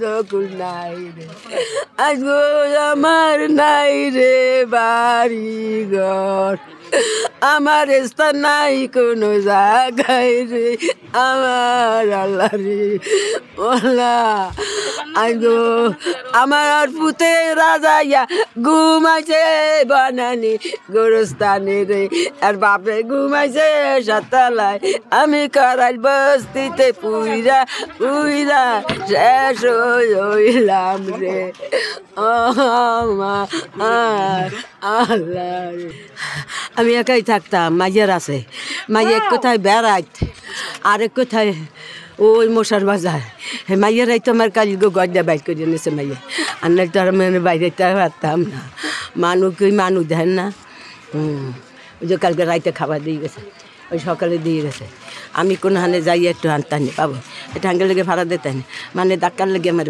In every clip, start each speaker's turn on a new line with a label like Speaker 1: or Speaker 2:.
Speaker 1: যখন নাই রে আজগো আমার নাই রে বাড়ি ঘর আমার স্থান নাই কোনো জায়গায় রে আমার আল্লাহ রে আল্লাহ আজগো আমার পুতে রাজা ঘুমাইছে বানানি গোরস্থানে রে আর বাপে ঘুমাইছে সাতলায় আমি করাই বস্তিতে পুইরা পুইরা শেষ হইলাম রে আল্লাহ রে আমি একাই থাকতাম মাইয়ের আছে মাইয়ে কোথায় বেড়াইত আরেক কোথায় ওই মশার বাজার মাইয়েরাই তো আমার কালি গড্ডা বাইর করে নিয়েছে মাইয়ে আর নাই তো আর মানে বাইরে পারতাম না মানুষ দেন না ওই যে কালকে রাইতে খাবার দিয়ে গেছে ওই সকালে দিয়ে গেছে আমি কোনখানে যাই একটু আনতানি পাবো এটা আঙ্গে লেগে ভাড়া দিতেন মানে ডাক্তার লেগে আমার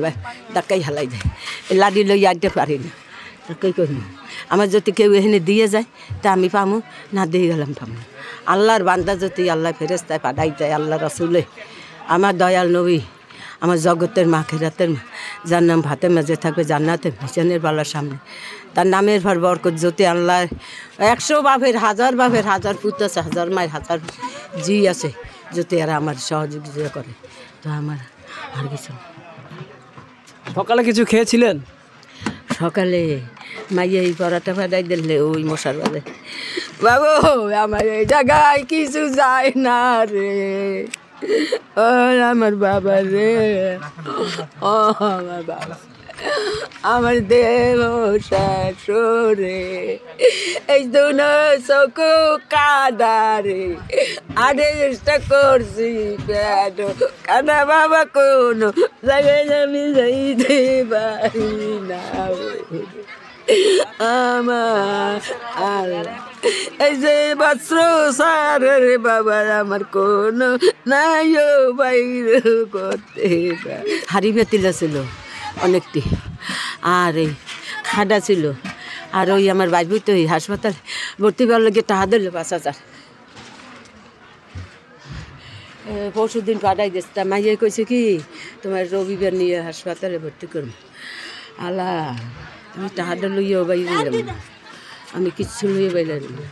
Speaker 1: ডাক্তাই হালাই দেয় এই লাডি লই আনতে পারি না কই করি আমার যদি কেউ এখানে দিয়ে যায় তা আমি পামো না দিয়ে গেলাম পামো আল্লাহর বান্দা যদি আল্লাহ ফেরেস্তায় পাঠাই যায় আল্লাহ রাসূলে আমার দয়াল নবী আমার জগতের মা খেরাতের মা যার নাম ভাতের মাঝে থাকবে জান্নাতের মিশনের বালার সামনে তার নামের ভর বরকত জ্যোতি আল্লাহ 100 বাপের হাজার পুত আছে হাজার মায়ের হাজার জি আছে যদি এরা আমার সহযোগিতা করে তো আমার আর কিছু
Speaker 2: সকালে কিছু খেয়েছিলেন?
Speaker 1: সকালে মাইয়া এই পরাটা ফাটাই দিলে ওই মশার বাজে বাবু আমার এই জায়গায় কিছু যায় না রে ও আমার বাবা রে ও আমার বাবা আমার দেব শাশুড়ে এই দুনো চকু কাদারে আরে চেষ্টা করছি পেট কাদা বাবা কোনো জায়গায় আমি যাইতে পারি না আমার আল্লাহ এই যে বস্ত্র সারের বাবা আমার কোনো নাই বাইর করতে হাড়ি বেতিলা ছিল অনেকটি আর এই খাডা ছিল আর ওই আমার বাইবু তো এই হাসপাতাল ভর্তি করার লাগে টাকা দিল 5,000 পরশু দিন পাঠাই দিচ্ছে মাইয়ে কইছে কি তোমার রবিবার নিয়ে হাসপাতালে ভর্তি করবো আল্লাহ আমি টাকাটা লইয়া বাইরে দিলাম আমি কিচ্ছু লইয়া বাইরে না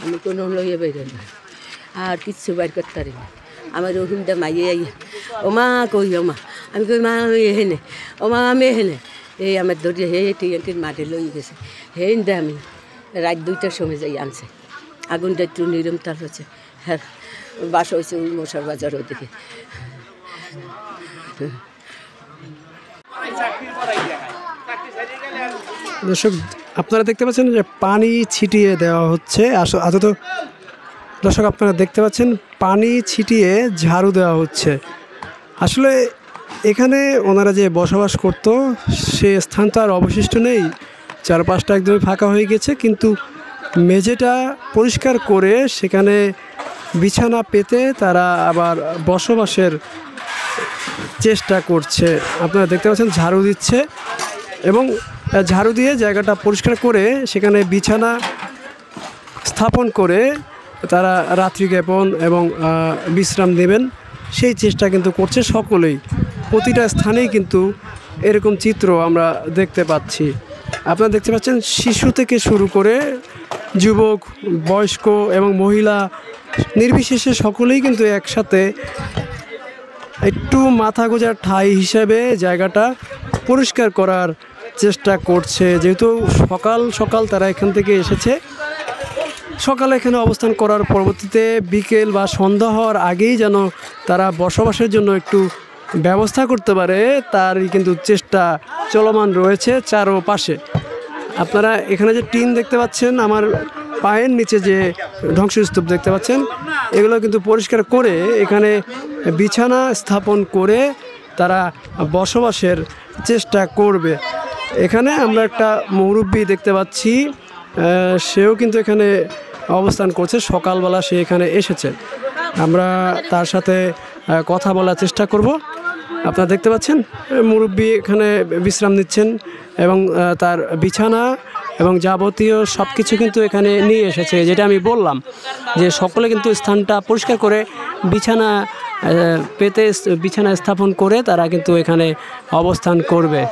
Speaker 1: আমি কোনো লইয়া বাইরে না আর কিচ্ছু বাইর করতে পারি না আমার রহিমটা মাইয়ে আইয়া ও মা কই ও মা আমি কই মা আমি এহেনে ও মা আমি এহেনে এই আমার ধরিয়ে হে টিএনটির মাঠে লই গেছে হেন্দে আমি রাত 2টার সময় যাই আনছে আগুনটা একটু নিরমতাল হচ্ছে হ্যাঁ বাসা হয়েছে ওই মশার বাজার ওদিকে
Speaker 2: দর্শক আপনারা দেখতে পাচ্ছেন যে পানি ছিটিয়ে দেওয়া হচ্ছে তো দর্শক আপনারা দেখতে পাচ্ছেন পানি ছিটিয়ে ঝাড়ু দেওয়া হচ্ছে আসলে এখানে ওনারা যে বসবাস করত সে স্থান তো আর অবশিষ্ট নেই চারপাশটা একদমই ফাঁকা হয়ে গেছে কিন্তু মেঝেটা পরিষ্কার করে সেখানে বিছানা পেতে তারা আবার বসবাসের চেষ্টা করছে আপনারা দেখতে পাচ্ছেন ঝাড়ু দিচ্ছে এবং ঝাড়ু দিয়ে জায়গাটা পরিষ্কার করে সেখানে বিছানা স্থাপন করে তারা রাত্রি যাপন এবং বিশ্রাম নেবেন সেই চেষ্টা কিন্তু করছে সকলেই প্রতিটা স্থানেই কিন্তু এরকম চিত্র আমরা দেখতে পাচ্ছি আপনারা দেখতে পাচ্ছেন শিশু থেকে শুরু করে যুবক বয়স্ক এবং মহিলা নির্বিশেষে সকলেই কিন্তু একসাথে একটু মাথা গোঁজার ঠাঁই হিসেবে জায়গাটা পরিষ্কার করার চেষ্টা করছে যেহেতু সকাল সকাল তারা এখান থেকে এসেছে সকালে এখানে অবস্থান করার পরবর্তীতে বিকেল বা সন্ধ্যা হওয়ার আগেই যেন তারা বসবাসের জন্য একটু ব্যবস্থা করতে পারে তারই কিন্তু চেষ্টা চলমান রয়েছে চারপাশে আপনারা এখানে যে টিন দেখতে পাচ্ছেন আমার পায়ের নিচে যে ধ্বংসস্তূপ দেখতে পাচ্ছেন এগুলো কিন্তু পরিষ্কার করে এখানে বিছানা স্থাপন করে তারা বসবাসের চেষ্টা করবে এখানে আমরা একটা মুরব্বি দেখতে পাচ্ছি সেও কিন্তু এখানে অবস্থান করছে সকালবেলা সে এখানে এসেছে আমরা তার সাথে কথা বলার চেষ্টা করব আপনারা দেখতে পাচ্ছেন মুরব্বি এখানে বিশ্রাম নিচ্ছেন এবং তার বিছানা এবং যাবতীয় সব কিছু কিন্তু এখানে নিয়ে এসেছে যেটা আমি বললাম যে সকলে কিন্তু স্থানটা পরিষ্কার করে বিছানা পেতে বিছানা স্থাপন করে তারা কিন্তু এখানে অবস্থান করবে।